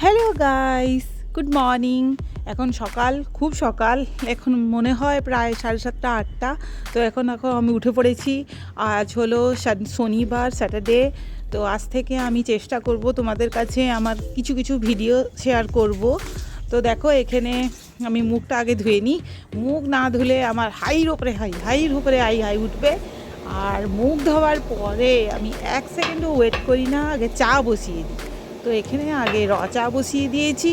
Hello guys, good morning. এখন সকাল, খুব সকাল, এখন মনে হয় প্রায় 7:30-8টা। তো এখন আমি উঠে পড়েছি। আজ হলো শনিবার, স্যাটারডে। তো আজ থেকে আমি চেষ্টা করব তোমাদের কাছে আমার কিছু কিছু ভিডিও শেয়ার করব। তো দেখো এখানে আমি মুখটা আগে ধুয়ে নিই। মুখ না ধুলে আমার হাইয়ের উপরে হাই উঠবে। আর মুখ ধোয়ার পরে আমি 1 সেকেন্ডও ওয়েট করি না, আগে চা বসিয়ে দিই। তো এখানে আগে চা বসিয়ে দিয়েছি।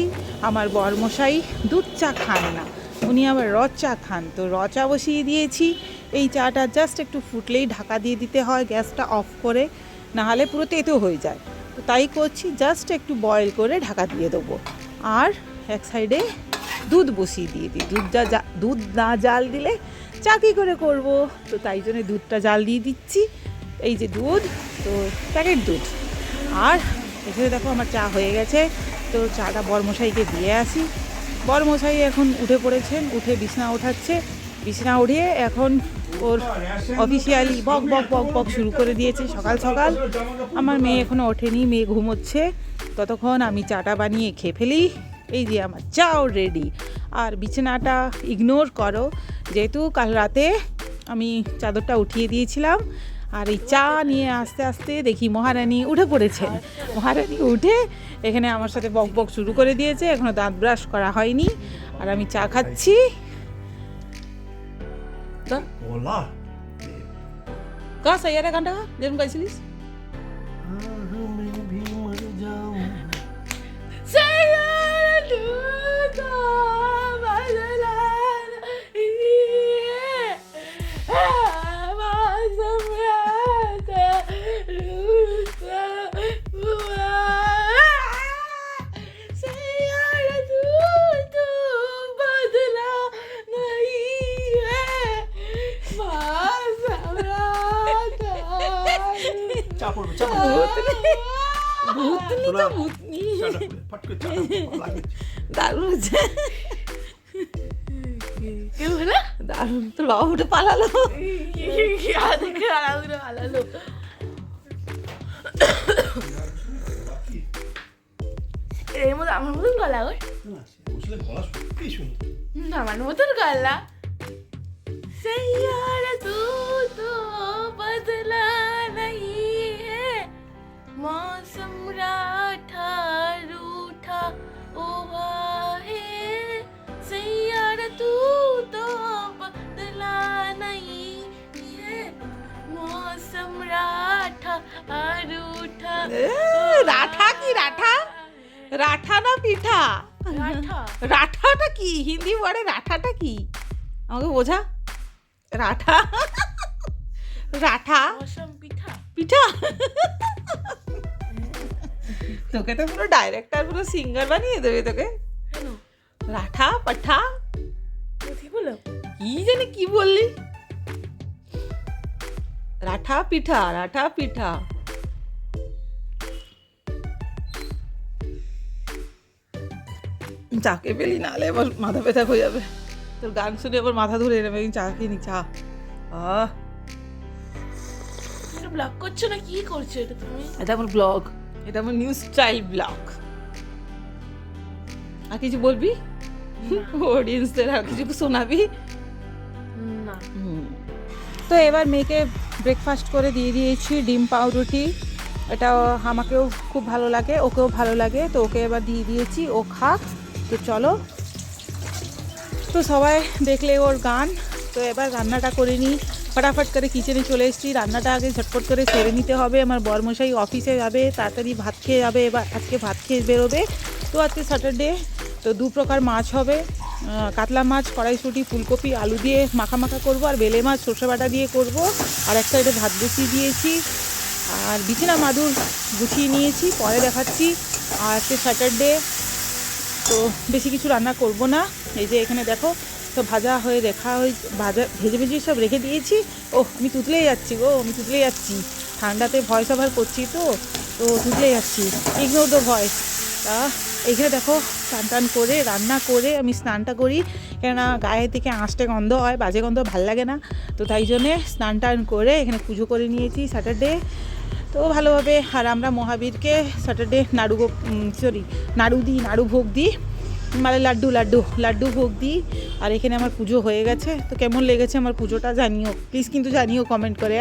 আমার বরমশাই দুধ চা খান না, উনি আবার চা খান। তো চা বসিয়ে দিয়েছি। এই চাটা জাস্ট একটু ফুটলেই ঢাকা দিয়ে দিতে হয় গ্যাসটা অফ করে, নাহলে পুরো তেতো হয়ে যায়। তো তাই করছি, জাস্ট একটু বয়েল করে ঢাকা দিয়ে দেবো। আর এক সাইডে দুধ বসিয়ে দিয়ে দিই। দুধ না জাল দিলে চা কী করে করবো? তো তাই জন্য দুধটা জাল দিয়ে দিচ্ছি। এই যে দুধ, তো প্যাকেট দুধ। আর এখানে দেখো আমার চা হয়ে গেছে। তো চাটা বরমশাইকে দিয়ে আসি। বরমশাই এখন উঠে পড়েছেন, উঠে বিছনা ওঠাচ্ছে। বিছনা উঠিয়ে এখন ওর অফিসিয়ালি বক বক বক বক শুরু করে দিয়েছে সকাল সকাল। আমার মেয়ে এখনও ওঠেনি, মেয়ে ঘুমোচ্ছে। ততক্ষণ আমি চাটা বানিয়ে খেয়ে ফেলি। এই যে আমার চাও রেডি। আর বিছানাটা ইগনোর করো, যেহেতু কাল রাতে আমি চাদরটা উঠিয়ে দিয়েছিলাম। আর এই চা নিয়ে আস্তে আস্তে দেখি মহারানী উঠে পড়েছেন। মহারানী উঠে এখানে আমার সাথে বক বক শুরু করে দিয়েছে। এখনো দাঁত ব্রাশ করা হয়নি, আর আমি চা খাচ্ছি। সাইয়ারা গানটা যেরকম গাইছিলিস। দারুণ হচ্ছে, দারুণ। তো উঠে পালালো, পালালো। এর মধ্যে আমার মতন গলা ওর আমার মতন গলা। सैयारा तू तो बदला नहीं है, मौसम राठा रूठा हुआ है। सैयारा तू तो बदला नहीं है, मौसम राठा रूठा। রাঠা কি? রাঠা রাঠা না পিঠা? রাঠা, রাঠাটা কি? হিন্দি ওয়ার্ডে রাঠাটা কি আমাকে বোঝা। রাঠা, রাঠা মৌসুম পিঠা। পিঠা। তোকে তো পুরো ডাইরেক্টর, পুরো সিঙ্গার বানিয়ে দেবে তোকে। কেন রাঠা পাঠা কি বলো? কি জানি কি বললি। রাঠা পিঠা, রাঠা পিঠা। চাকে পেলি, নাহলে এবার মাথা ব্যথা হয়ে যাবে। তোর গান শুনে আবার মাথা ধরে নেবে। চা খেয়ে নি, চা। ব্লগ করছো না কি করছো এটা তুমি? এটা আমার ব্লগ, এটা আমার নিউ স্টাইল ব্লগ। আর কিছু বলবি অডিয়েন্সদের? আর কিছু শোনাবি না। তো এবার মেয়েকে ব্রেকফাস্ট করে দিয়ে দিয়েছি ডিম পাউরুটি। এটা আমাকেও খুব ভালো লাগে, ওকেও ভালো লাগে। তো ওকে এবার দিয়ে দিয়েছি, ও খাক। তো চলো, তো সবাই দেখলে ওর গান। তো এবার রান্নাটা করে নিই, ফটাফট করে কিচেনে চলে এসেছি। রান্নাটা আগে ঝটপট করে সেরে নিতে হবে। আমার বরমশাই অফিসে যাবে, তাড়াতাড়ি ভাত খেয়ে যাবে। এবার আজকে ভাত খেয়ে বেরোবে। তো আজকে স্যাটারডে, তো 2 প্রকার মাছ হবে। কাতলা মাছ, কড়াইশুঁটি, ফুলকপি, আলু দিয়ে মাখা মাখা করবো। আর বেলে মাছ সর্ষে বাটা দিয়ে করব। আর এক সাইডে ভাত বসিয়ে দিয়েছি। আর বিছানা মাদুর গুছিয়ে নিয়েছি, পরে দেখাচ্ছি। আর আজকে স্যাটারডে, তো বেশি কিছু রান্না করব না। এই যে এখানে দেখো, তো ভাজা হয়ে ভেজে ভেজে সব রেখে দিয়েছি। আমি তুতলেই যাচ্ছি গো, আমি তুতলে যাচ্ছি। ঠান্ডাতে ভয়েস ওভার করছি, তো তুতলে যাচ্ছি। Ignore the voice. তা এইখানে দেখো, স্নান টান করে রান্না করে আমি স্নানটা করি। কেননা গায়ে থেকে আঁশটে গন্ধ হয়, বাজে গন্ধ ভাল লাগে না। তো তাই জন্যে স্নান টান করে এখানে পুজো করে নিয়েছি স্যাটারডে। তো ভালোভাবে, আর আমরা মহাবীরকে স্যাটারডে নাড়ু ভোগ দিই, মানে লাড্ডু ভোগ দিই। আর এখানে আমার পুজো হয়ে গেছে। তো কেমন লেগেছে আমার পুজোটা জানিও প্লিজ, কিন্তু জানিও কমেন্ট করে।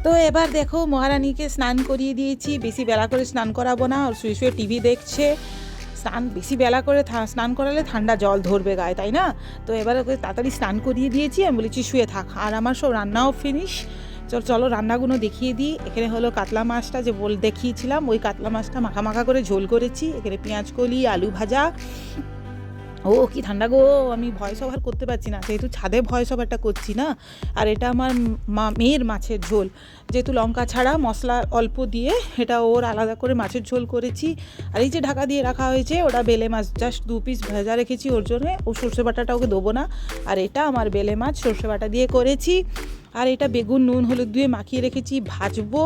তো এবার দেখো মহারানীকে স্নান করিয়ে দিয়েছি, বেশি বেলা করে স্নান করাবো না, আর শুয়ে শুয়ে টিভি দেখছে। বেশি বেলা করে স্নান করালে ঠান্ডা জল ধরবে গায়ে, তাই না? তো এবার ওকে তাড়াতাড়ি স্নান করিয়ে দিয়েছি, আমি বলেছি শুয়ে থাক। আর আমার সব রান্নাও ফিনিশ। চলো রান্নাগুলো দেখিয়ে দিই। এখানে হলো কাতলা মাছটা যে দেখিয়েছিলাম, ওই কাতলা মাছটা মাখা করে ঝোল করেছি। এখানে পেঁয়াজ কলি, আলু ভাজা। ও কি ঠান্ডা গো, আমি ভয়েস ওভার করতে পারছি না, যেহেতু ছাদে ভয়েস ওভারটা করছি না। আর এটা আমার মেয়ের মাছের ঝোল, যেহেতু লঙ্কা ছাড়া মশলা অল্প দিয়ে এটা ওর আলাদা করে মাছের ঝোল করেছি। আর এই যে ঢাকা দিয়ে রাখা হয়েছে, ওটা বেলে মাছ, জাস্ট 2 পিস ভাজা রেখেছি ওর জন্যে। ও সর্ষে বাটাটা ওকে দেবো না। আর এটা আমার বেলে মাছ সর্ষে বাটা দিয়ে করেছি। আর এটা বেগুন নুন হলুদ দিয়ে মাখিয়ে রেখেছি, ভাজবো।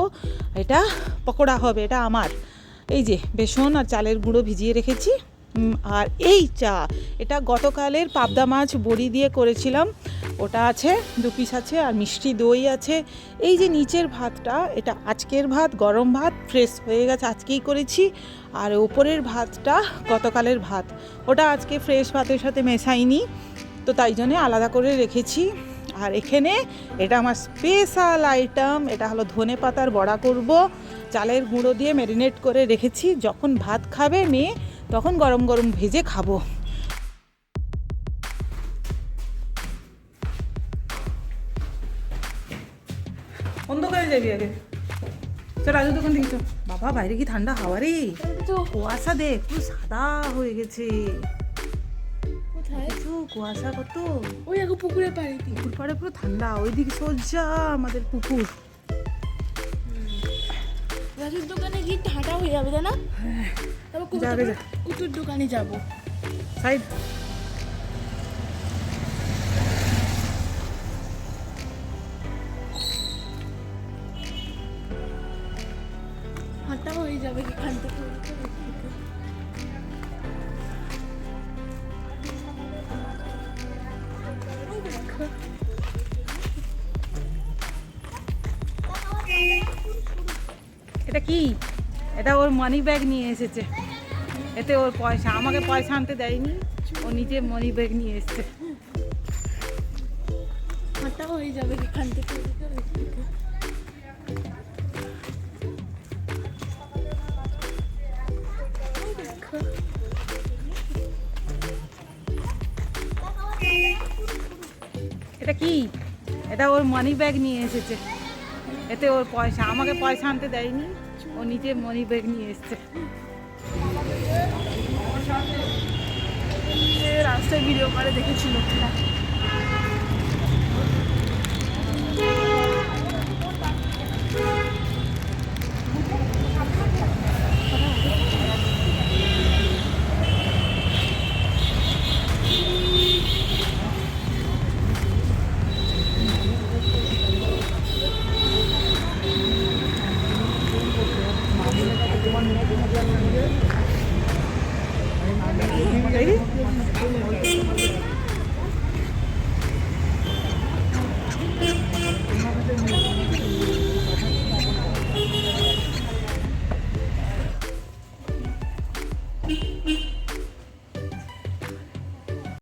এটা পকোড়া হবে, এটা আমার। এই যে বেসন আর চালের গুঁড়ো ভিজিয়ে রেখেছি। আর এই এটা গতকালের পাবদা মাছ বড়ি দিয়ে করেছিলাম, ওটা আছে 2 পিস আছে। আর মিষ্টি দই আছে। এই যে নিচের ভাতটা, এটা আজকের ভাত, গরম ভাত, ফ্রেশ হয়ে গেছে, আজকেই করেছি। আর ওপরের ভাতটা গতকালের ভাত, ওটা আজকে ফ্রেশ ভাতের সাথে মেশাইনি, তো তাই জন্যে আলাদা করে রেখেছি। আর এখানে এটা আমার স্পেশাল আইটেম, এটা হলো ধনে পাতার বড়া করব, চালের গুঁড়ো দিয়ে ম্যারিনেট করে রেখেছি। যখন ভাত খাবে মেয়ে, তখন গরম গরম ভেজে খাবো। অন্ধকারে যাবি আগে, চল রাজু দোকান থেকে চল। বাবা বাইরে কি ঠান্ডা হাওয়া রে, কুয়াশা দেখ পুরো সাদা হয়ে গেছে। কোথায়? কুয়াশা কত, ওই আগে পুকুরে পাড়ে দিই। পুকুর পাড়ে পুরো ঠান্ডা, ওইদিকে সোজা আমাদের পুকুর। রাজুর দোকানে গিয়ে ঠান্ডা হয়ে যাবে, তাই না? তারপর যাবে যা, কুতুর দোকানে যাব। সাইড। ঠান্ডা হয়ে যাবে এখান থেকে। এটা কি? এটা ওর মানি ব্যাগ নিয়ে এসেছে, এতে ওর পয়সা, আমাকে পয়সা আনতে দেয়নি, ও নিজে মানি ব্যাগ নিয়ে এসেছে। ঠান্ডা হয়ে যাবে এখান থেকে। এটা কি? এটা ওর মানি ব্যাগ নিয়ে এসেছে, এতে ওর পয়সা, আমাকে পয়সা আনতে দেয়নি, ও নিজে মানি ব্যাগ নিয়ে এসেছে। রাস্তায় ভিডিও করে দেখেছিল।